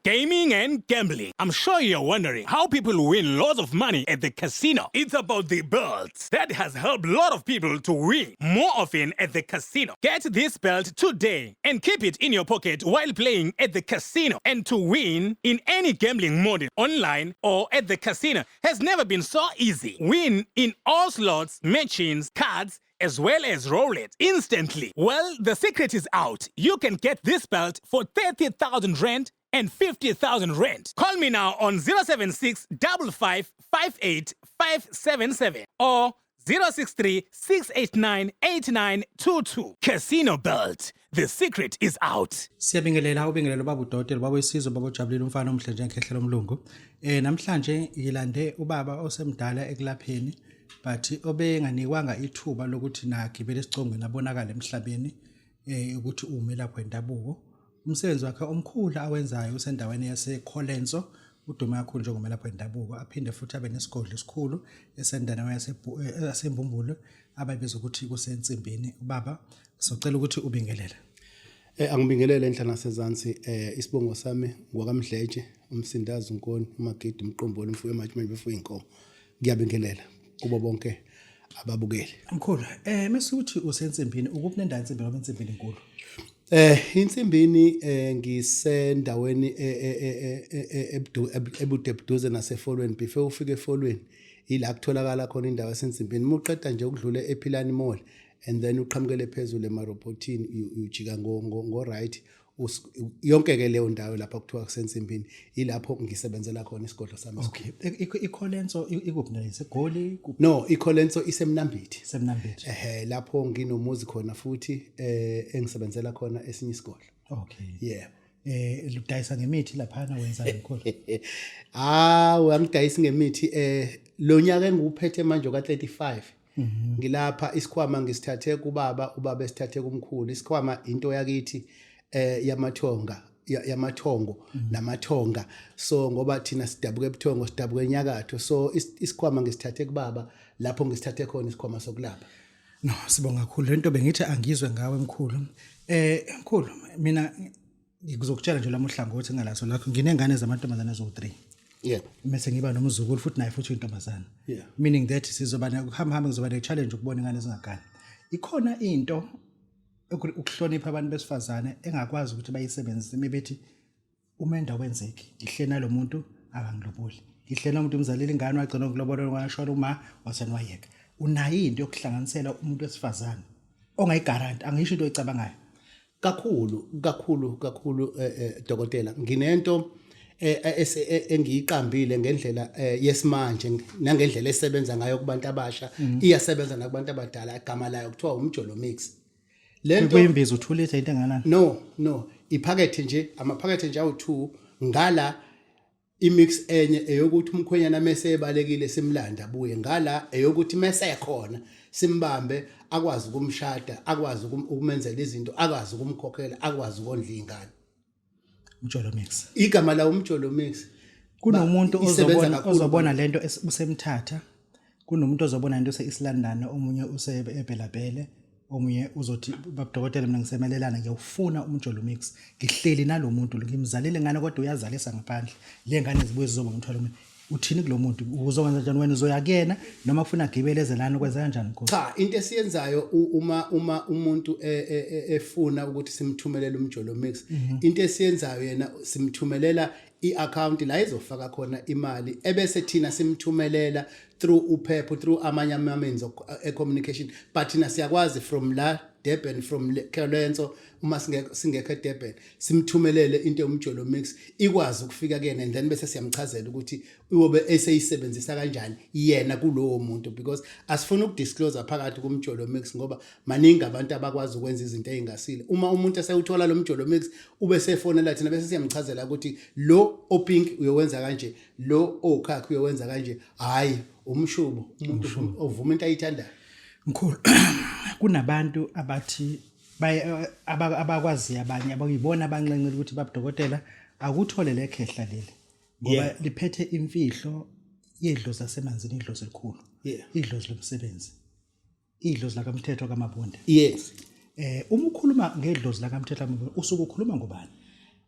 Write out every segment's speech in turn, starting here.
Gaming and gambling. I'm sure you're wondering how people win lots of money at the casino. It's about the belts that has helped a lot of people to win more often at the casino. Get this belt today and keep it in your pocket while playing at the casino. And to win in any gambling mode, online or at the casino, has never been so easy. Win in all slots, machines, cards, as well as roulette instantly. Well, the secret is out. You can get this belt for 30,000 rand and 50,000 rand. Call me now on 076 55 58 577 or 063 689 8922. Casino belt. The secret is out. Siyabingelela ubingelelo Babu Dokotela babuyisizwe babujabulile umfana omhlanje ngekhehla lomlungu. Namhlanje ngilande ubaba osemdala ekulapheni but obenganikwanga ithuba lokuthi nagibele isicongweni abonakala emhlabeni ukuthi ume lapho endabuko. Umsebenzi wakhe omkhulu awenzayo usendaweni yaseKholenso udume kakhulu njengomelaphi wendabuko aphinde futhi abe nesigodlo esikhulu esendaweni yaseMbumbulo abayibiza ukuthi kusensimbini. Ubaba socela ukuthi ubingelele. Angibingelele enhlana sezansi isibongo sami ngwakamdletshe umsindazi unkoni uMagidi umqombolo umfuyo manje befuya inkomo. Ngiyabingelela kubo bonke ababukeli. Mkhulu mesithi usensimbini ukuphi nendawo ensimbini ngoba insimbini inkulu. Insimbini ngisendaweni ebudebduze nasefolweni before ufike efolweni ila kutholakala khona indawo yasensimbini muqeda nje ukudlula ePhilani Mall and then uqhamukele phezulu emarobotini ujika ngo right yonke ke leyo ndawo lapha kuthiwa kusensimbini ilapho ngisebenzela khona isigodlo sami. Okay, iKholenso ikuphi na iseGoli? No, iKholenso isemnambithi. Semnambithi. Lapho nginomuzi khona futhi engisebenzela khona esinye isigodlo. Okay. Yeah. Ludayisa ngemithi lapha na wenza Mkhulu. Angidayisi ngemithi lo nyaka enguphethe manje ka35. Ngilapha isikhwama ngisithathe kubaba, ubaba esithathe kumkhulu. Isikhwama into yakithi yamathongo namathonga, so ngoba thina sidabuka ebuthongo sidabuka enyakatho, so isikhwama ngisithathe kubaba lapho ngisithathe khona isikhwama sokulapha. No, sibonga kakhulu lento bengithi angizwe ngawe Mkhulu. Mkhulu mina ngizokutshela nje lamuhlango ukuthi ngalaso lakho nginengane zamantombazana ezo3. Yeah. Mase ngiba nomzukulu futhi naye futhi intombazana. Yeah. Meaning that sizobana kuhamba ngizoba ne challenge ukubona ingane ezingakani. Ikhona into ukuhlonipha abantu besifazane engakwazi ukuthi bayisebenzise mebethi umenda wenzeki ihlena lo muntu abangiloboli ihlena umuntu umzalile ingane wagcina ukulobola washona uma wasenwayeka unayo into yokuhlanganisela umuntu wesifazane ongayigaranti angisho into oyicabangayo kakhulu Dokotela nginento engiyiqambile ngendlela yesimanje nangendlela esebenza ngayo kubantu abasha iyasebenza nakubantu abadala igama layo kuthiwa umjolo mix. Lento kuyimbiza uthulitha into enganani? No, iphakethe nje amaphakethe nje awu2 ngala imix enye eyokuthi umkhwenyana mase ebalekile simlanda buye ngala eyokuthi mase ekhona simbambe akwazi ukumshada akwazi ukumenzela izinto akwazi ukumkhokhela akwazi ukondla ingane. Umjolo mix. Igama la umjolo mix. Kunomuntu ozobona lento usemthatha kunomuntu ozobona into seIslandana omunye usebelabele omunye uzothi Babu Dokotela mina ngisemelelana ngiyafuna umjolo mix ngihleli nalomuntu ngimzalile ngane kodwa uyazalisa ngaphandle le ngane zibuye zizoba umthwalo mina uthini kulomuntu uzokwenza njani wena uzoya kuyena noma ufuna gibelezelana ukwenza kanjani Nkosi? Cha into esiyenzayo uma umuntu efuna ukuthi simthumelele umjolo mix into esiyenzayo yena simthumelela iaccount la izofaka khona imali ebese thina simthumelela through uphepho through amanye amamenzo communication but thina siyakwazi from la Durban from Kholenso uma singekho eDurban simthumelele into yomjolo mix ikwazi ukufika kuyena and then bese siyamchazela ukuthi uyobe eseyisebenzisa kanjani yena kulowo muntu because asifuna ukudisclose phakathi kumjolo mix ngoba maningi abantu abakwazi ukwenza izinto ezingasile uma umuntu esewuthola lo mjolo mix ube sefonela thina bese siyamchazela ukuthi lo opink uyowenza kanje lo okhakhi uyowenza kanje hayi umshubo umuntu ovuma into ayithandayo. Mkhulu kunabantu abathi abakwazi abanye abayibona abanqenqela ukuthi Babu Dokotela akuthole lekhehla leli ngoba liphethe imfihlo yedlozi zasemanzini idlozi elikhulu idlozi lomsebenzi idlozi la kaMthetho kaMabonde. Yes. Uma ukhuluma ngedlozi la kaMthetho kaMabonde usuke ukhuluma ngobani?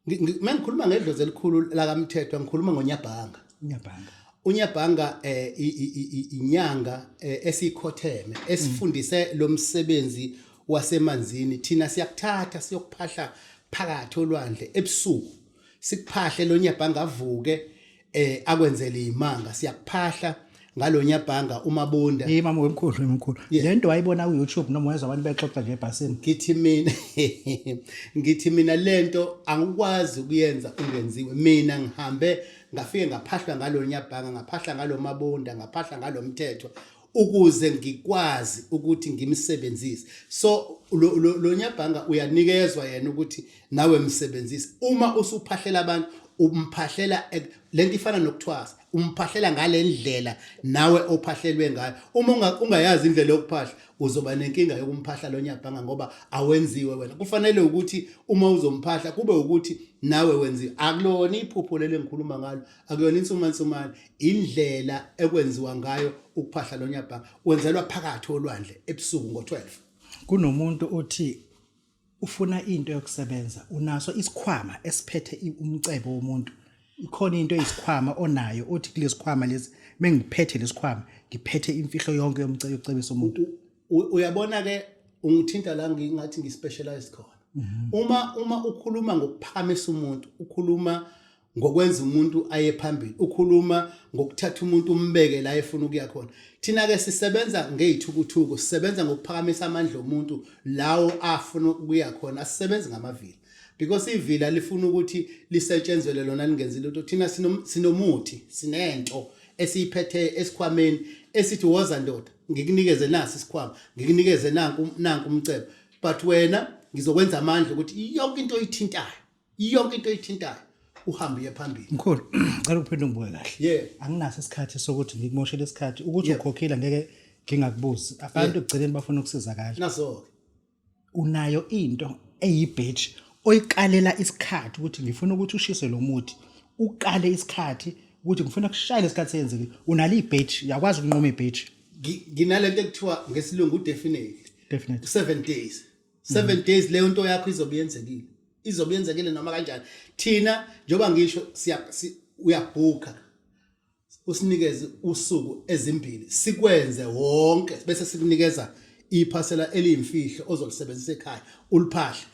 Mengikhuluma ngedlozi elikhulu la kaMthethwa ngikhuluma ngonyabhanga. Nyabhanga. Unyabhanga inyanga esikhotheme esifundise lo msebenzi wasemanzini thina siyakuthatha siyokuphahla phakathi olwandle ebusuku sikuphahle lo nyabhanga avuke akwenzele imanga siyakuphahla ngalonyabhanga umabunda Mama wemkhulu lento wayibona ku YouTube noma wezwa abantu bexoxa nje ebhasini ngithi mina lento angikwazi ukuyenza ungenziwe mina ngihambe ngafike ngaphahla ngalonyabhanga ngaphahla ngalomabunda ngaphahla ngalomthetho ukuze ngikwazi ukuthi ngimsebenzise so lo nyabhanga uyanikezwa yena ukuthi nawe msebenzise uma usuphahlela abantu umphahlela lento ifana nokuthwasa umphahlela ngalendlela nawe ophahlelwe ngayo uma ungayazi indlela yokuphahla uzoba nenkinga yokumphahla lo nyabhanga ngoba awenziwe wena kufanele ukuthi uma uzomphahla kube ukuthi nawe wenziwe akulona iphupho leli ngikhuluma ngalo akuyona insumansumane indlela ekwenziwa ngayo ukuphahla lo nyabhanga wenzelwa phakathi olwandle ebusuku ngo12 kunomuntu othi ufuna into yokusebenza unaso isikhwama esiphethe umcebo womuntu ikhona into eyisikhwama onayo othi kulesikhwama lesi mengiphethe lesikhwama ngiphethe imfihlo yonke yokucebisa umuntu uyabona ke ungithinta la ngingathi ngispecialized khona uma ukhuluma ngokuphakamisa umuntu ukhuluma ngokwenza umuntu aye phambili ukhuluma ngokuthatha umuntu umbeke la efuna ukuya khona thina ke sisebenza ngezithukuthuku sisebenza ngokuphakamisa amandla omuntu lawo afuna ukuya khona asisebenzi ngamavila because ivila lifuna ukuthi lisetshenzwe lona lingenzi lutho thina sinomuthi sinento esiyiphethe esikhwameni esithi woza ndoda ngikunikeze nasi isikhwama ngikunikeze nanku umcebo but wena ngizokwenza amandla ukuthi yonke into oyithintayo uhambe phambili Mkhulu ngicela uphendule ngibuke kahle anginaso isikhathi sokuthi ngikumoshele isikhathi ukuthi ukhokhela ngeke ngingakubuzi abantu egceleni bafuna ukusizakala naso unayo into eyibadge oyikalela isikhathi ukuthi ngifuna ukuthi ushise lo muthi uqale isikhathi ukuthi ngifuna kushayela isikhathi senzeke unali ibadge yakwazi ukunqoma ibadge nginalento ekuthiwa ngesilungu definitely 7 days 7 days leyo nto yakho izobe yenzekile noma kanjani thina njoba ngisho uyabhuka usinikeze usuku ezimbili sikwenze wonke bese sikunikeza iphasela eliyimfihlo ozolisebenzisa ekhaya uliphahle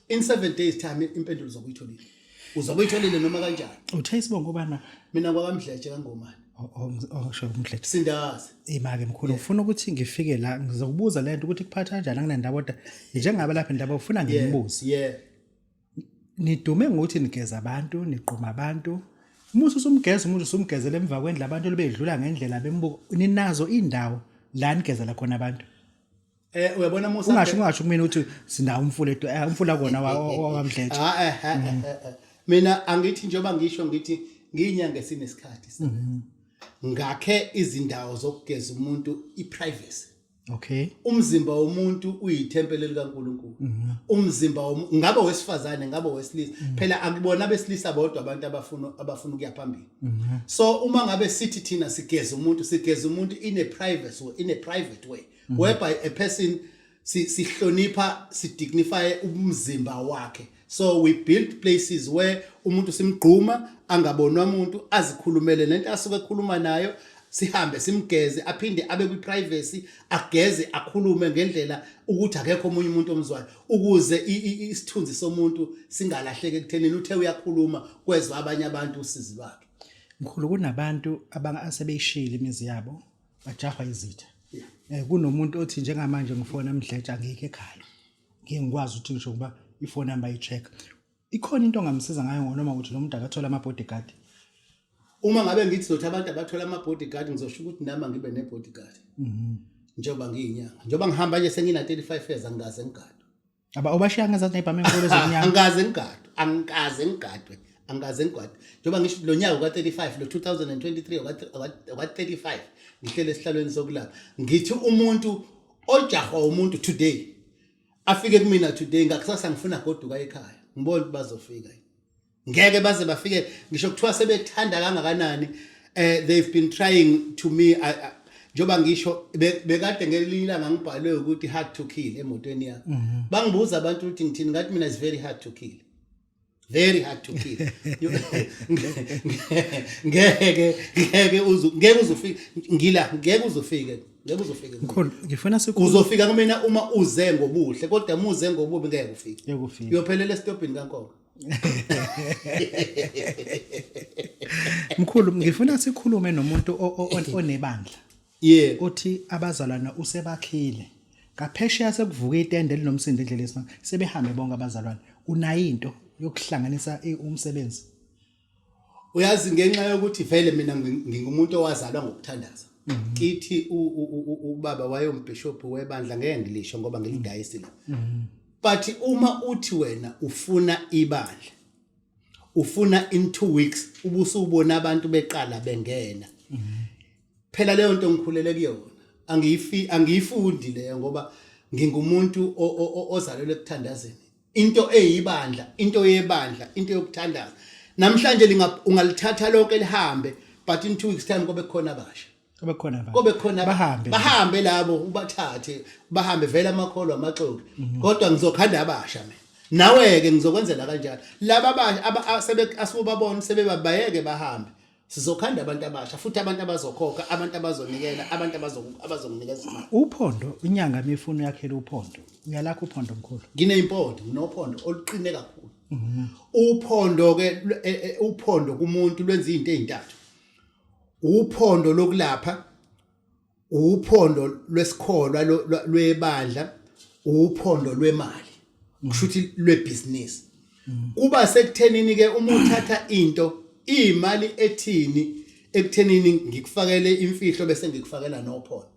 in 7 days time impendulo uzobuyitholile noma kanjani uthe isibongo bana mina kwaMdletshe kangomani sho Mdletshe sindazi imake mkhulu ufuna ukuthi ngifike la ngizokubuza lento ukuthi kuphatha kanjani anginendawo kodwa njengaba lapha indaba ufuna ngimbuze nidume ngokuthi nigeza abantu niqhuma abantu umuthi usumgeza umuntu usumgezela emva kwendla abantu lebedlula ngendlela bembuko ninazo indawo la nigezela khona abantu uyabona Musa ungasho kumina ukuthi sinawo umfula kona waMdletshe mina angithi njoba ngisho ngithi ngiyinyanga esinesikhathi ngakhe izindawo zokugeza umuntu iprivacy umzimba womuntu uyithempele likaNkulunkulu umzimba ngabe wesifazane ngabe wesilisa phela akubona abesilisa bodwa abantu abafuna ukuya phambili so uma ngabe sithi thina sigeza umuntu in a private way whereby a person sihlonipha sidignify umzimba wakhe so we build places where umuntu simgquma angabonwa umuntu azikhulumele lento asuke ekhuluma nayo sihambe simgeze aphinde abe kwi privacy ageze akhulume ngendlela ukuthi akekho omunye umuntu omzwayo ukuze isithunzi somuntu singalahleke ekuthenini uthe uyakhuluma kwezwa abanye abantu usizi lwakhe mkhulu kunabantu asebeyishila imizi yabo bajahwa izitha kunomuntu othi njengamanje ngifona Mdletshe angike ekhaya ngikwazi ukuthi ngisho kuba ifone number i-check ikhona into ongamsiza ngayo noma ukuthi lo muntu akathola ama bodyguard uma ngabe ngithi zothi abantu abathola ama bodyguard ngizosho ukuthi nami ngibe ne bodyguard njengoba ngiyinyanga njengoba ngihamba nje sengina 35 years angaze ngigadwe obashiya ngazathi nayibhame enkolo zenyanga angaze ngigadwe njengoba ngisho lo nyaka ka 35 lo 2023 wa 35 ngihlele esihlalweni sokulapha ngithi umuntu ojahwa umuntu today afike kumina today ngakusasa ngifuna goduka ekhaya ngibona bazofika ngeke baze bafike ngisho kuthiwa sebethanda kangakanani they've been trying to me njoba ngisho bekade ngelilanga ngibhalwe ukuthi hard to kill emotweni yami bangibuza abantu ukuthi ngithini ngathi mina is very hard to kill very hard to kill. Ngeke uzufika ngeke uzufike Mkhulu ngifuna uzofika kumina uma uze ngobuhle kodwa uma uze ngobubi ngeke ufike ufike uyophelela estopini kaNkonko. Mkhulu ngifuna sikhulume nomuntu onebandla uthi abazalwana usebakhile ngaphesheya sekuvuka itende linomsindo endlela esina sebehambe bonke abazalwana unayo into yokuhlanganisa umsebenzi. Uyazi ngenxa yokuthi vele mina ngingumuntu owazalwa ngokuthandaza kithi ubaba wayombishop webandla ngeke ngilisho ngoba ngilidayisi la but uma uthi wena ufuna ibandla ufuna in 2 weeks ubusubona abantu beqala bengena phela leyo nto ngikhulele kuyona angiyifundi leyo ngoba ngingumuntu ozalelwe ekuthandazeni into eyibandla into yebandla into yokuthandaza namhlanje ungalithatha lonke lihambe but in 2 weeks time kobe khona abasha kobe khona bahambe labo ubathathe bahambe vela amakholo amaxoki kodwa ngizokhanda abasha mina nawe ke ngizokwenzela kanjalo laba asubabona sebebayeke bahambe sizokhanda abantu abasha futhi abantu abazokhokha abantu abazonikela abantu abazokunikeza imali. Uphondo inyanga mifuno yakhela uphondo uyalakho uphondo Mkhulu. Ngineimpondo nginoPhondo oluqine kakhulu. Uphondo ke uphondo kumuntu lwenza izinto ezintathu. Uphondo lokulapha, uphondo lwesikholwa lwebandla, uphondo lwemali. Kushuthi lwebusiness. Kuba sekuthenini ke uma uthatha into imali ethini ekuthenini ngikufakele imfihlo bese ngikufakela nophondo.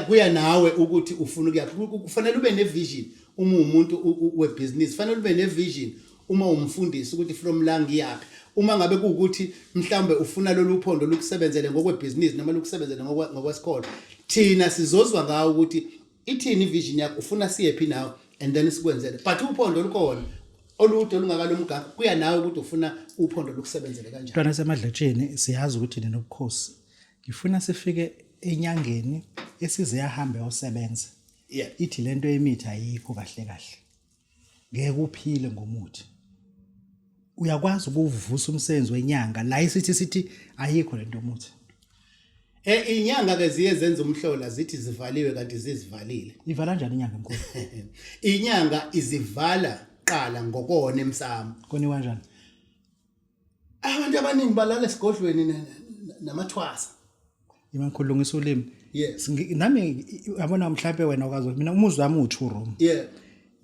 Kuya nawe ukuthi ufuna ukuyaphi. Kufanele ube nevision uma umuntu webusiness, kufanele ube nevision uma umfundisi ukuthi from la ngiyaphi. Uma ngabe kuukuthi mhlambe ufuna lolu phondo lokusebenzele ngokwebusiness noma lokusebenzele ngokwesikole thina sizozwa ngawo ukuthi ithini vision yakho ufuna siyephi nawe and then sikwenzele but uphondo lukhona olude olungakalomganga kuya nawe ukuthi ufuna uphondo lokusebenzele kanjani. Ntwana semadletsheni siyazi ukuthi ninobukhosi ngifuna sifike enyangeni esize yahambe yosebenza ithi lento yemithi ayikho kahle ngeke uphile ngomuthi uyakwazi ukuvusa umsebenzi wenyanga la sithi ayikho lento yomuthi inyanga ke ziye zenza umhlola zithi zivaliwe kanti zizivalile. Ivala kanjani inyanga enkulu? Inyanga izivala qala ngokone emsamo. Koni kanjani? Abantu abaningi balala esigodlweni namathwasa. Imakhulu ngisulimi. Yes. Nami yabona mhlawumbe wena ukwazi mina umuzwa wami u2 room. Yeah.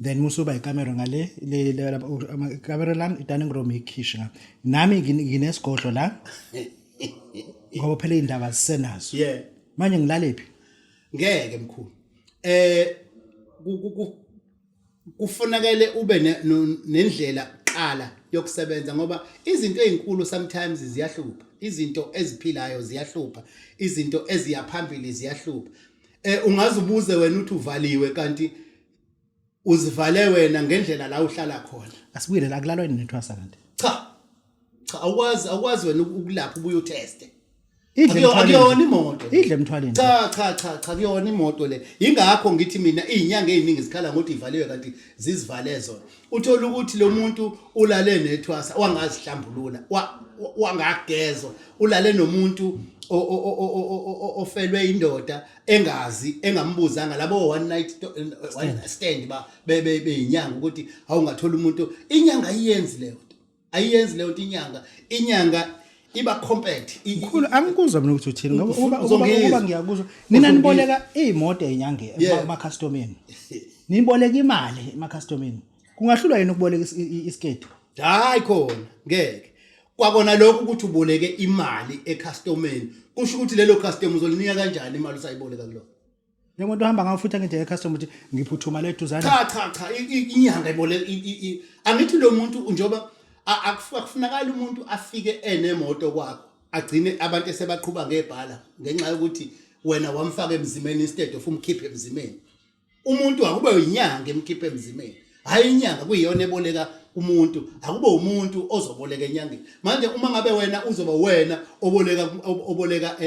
Then musuba ikamera ngale le camera lam dining room ikhisha nami nginesigodlo la ngoba phela indaba zisenazo. Yeah. Manje ngilalephi? Ngeke Mkhulu. Kufunakele ube nendlela qala yokusebenza ngoba izinto ezinkulu sometimes ziyahlupha. Izinto eziphilayo ziyahlupha. Izinto eziyaphambili ziyahlupha. Ungazibuze wena uthi uvaliwe kanti uzivale wena ngendlela la uhlala khona. Asibuyele la kulalwa nethwasa kanti. Cha awukwazi wena ukulapha ubuye uteste. Akuyona imoto. Idle emthwaleni. Cha kuyona imoto le. Ingakho ngithi mina izinyanga eziningi zikhala ngokuthi ivaliwe kanti zizivale zona. Uthola ukuthi lo muntu ulale nethwasa wangazihlambulula, wangagezwa, ulale nomuntu ofelwe indoda engambuzanga labo one night stand beyinyanga ukuthi awungathola umuntu inyanga ayiyenzi leyo inyanga iba compact. Mkhulu angikuzwa mina ukuthi uthini ngoba ngiyakuzwa nina niboleka imoto ezinyanga ema-customeni niboleka imali ema-customeni kungahlulwa yini ukuboleka isiketi? Hayi khona ngeke kwakona lokho ukuthi uboleke imali e-customeni kusho ukuthi lelo customer uzolinika kanjani imali usayiboleka kulona njengomuntu ohamba ngafutha ngendlela e-customer ukuthi ngiphuthuma le duzana. Cha inyanga iboleka angithi lo muntu njoba akufunakala umuntu afike enemoto kwakho agcine abantu esebaqhubha ngebhala ngenxa yokuthi wena wamfaka emzimeni instead of umkhiphe emzimeni. Umuntu akube inyanga emkhiphe emzimeni hayi inyanga kuyiyona eboleka umuntu akube umuntu ozoboleka enyangeni. Manje uma ngabe wena uzoba wena oboleka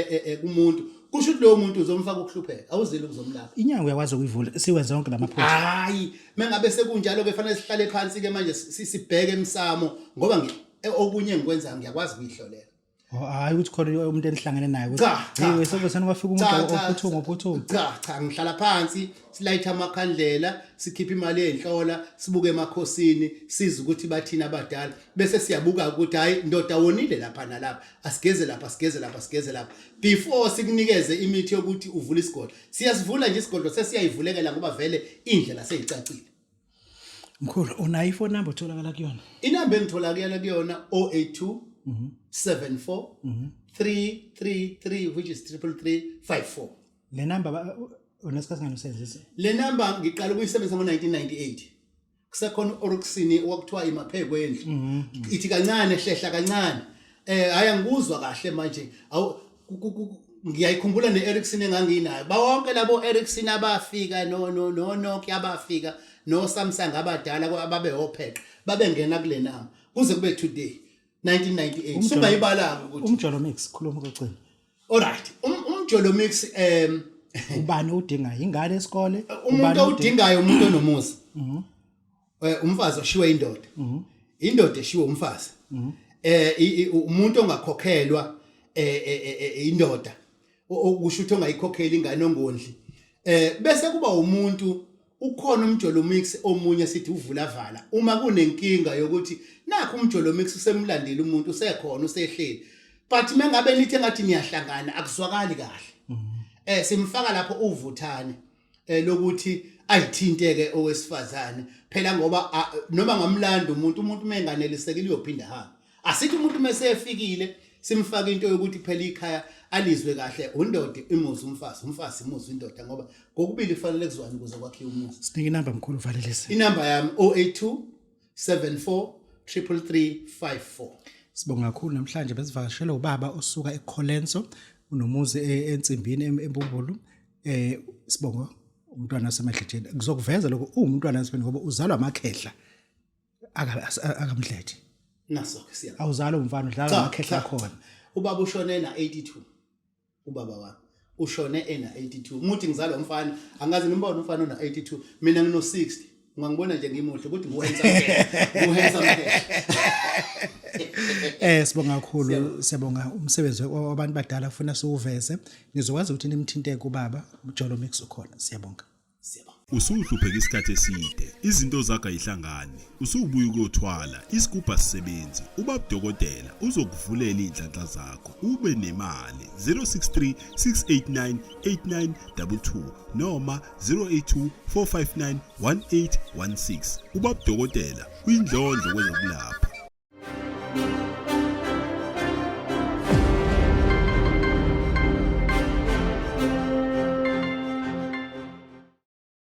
kumuntu kusho ukuthi lowo muntu uzomfaka ukuhlupheka awuzeli ukuzomlapha Inyango uyakwazi ukuyivula siwenze zonke lamaphutha. hayi mengabe sekunjalo ke fanele sihlale phansi ke manje sibheke emsamo ngoba okunye ngikwenza ngiyakwazi ukuyihlolela Hayi ukuthi khona umuntu enihlangene naye ukuthi Cha, hey sekubesana kwafika umuntu ophuthuma. cha ngihlala phansi silayitha amakhandlela sikhipha imali enhlola sibuke emakhosini siza ukuthi bathina abadala bese siyabuka ukuthi hayi ndoda wonile lapha nalapha asigeze lapha before sikunikeze imithi yokuthi uvule isigodlo siyasivula nje isigodlo sesiyayivulekela ngoba vele indlela seyicacile. Mkhulu unayo iphone number utholakala kuyona. Inamba engitholakala kuyona 082 74 333 which is 33354. Le number unesikhathi ngani usebenzisa? Le number ngiqala ukuyisebenzisa ngo1998. Kusekhona Oroxini wakuthiwa imapheko endlu. Ithi kancane hlehla kancane. Haya ngikuzwa kahle manje. Ngiyayikhumbula neEricsson enganginayo. Bawonke labo Ericsson abafika no Nokia abafika no Samsung abadala ababe opheqa babengena kule namba kuze kube today 1998 sungayibalanga ukuthi umjolo mix khuluma kugcina. Alright umjolo mix Ubani udinga ingane esikole umuntu odingayo umuntu onomuzi umfazi oshiwe indoda indoda eshiwe umfazi umuntu ongakhokhelwa indoda okusho ukuthi ongayikhokheli ingane ongondli bese kuba umuntu ukhona umjolo mix omunye sithi uvula vala uma kunenkinga yokuthi nakho umjolo mix usemlandile umuntu usekhona usehleli but mengabe lithi engathi niyahlangana akuzwakali kahle simfaka lapho uvuthane lokuthi ayithinteke owesifazane phela ngoba noma ngamlando umuntu menganelisekile uyophinda hamba asithi umuntu mesefikile simfaka into yokuthi phela ikhaya alizwe kahle undoda imuzi umfazi imuzi indoda ngoba kokubili kufanele kuzwane ukuze kwakhiwe umuzi. Sinike inamba mkhulu valelise. Inamba yami 082 74 33354. Sibonga kakhulu namhlanje besivakashela ubaba osuka eKholenso unomuzi ensimbini embumbulu sibonga umntwana waseMadlejeni kuzokuveza lokho umntwana waseMadlejeni ngoba uzalwa amakhehla akamdleje naso ke siya awuzalwa umfana udlala amakhehla khona. Ubaba ushone na 82 ubaba wami ushone ena 82 umuthi ngizalwa umfana angazi ngimbona umfana ona 82 mina ngino 60 ungangibona nje ngimuhle ukuthi nguhensa sibonga kakhulu siyabonga umsebenzi wabantu badala ufuna siuveze ngizokwazi ukuthi nimthinte kubaba umjolo mix ukhona siyabonga. Usuhlupheka isikhathi eside izinto zakho ayihlangane usubuye ukuyothwala isigubha sisebenzi Babu Dokotela uzokuvulela indlanhla zakho ube nemali 063 689 8922 noma 082 459 1816 Babu Dokotela uyindlondlo kwezokulapha.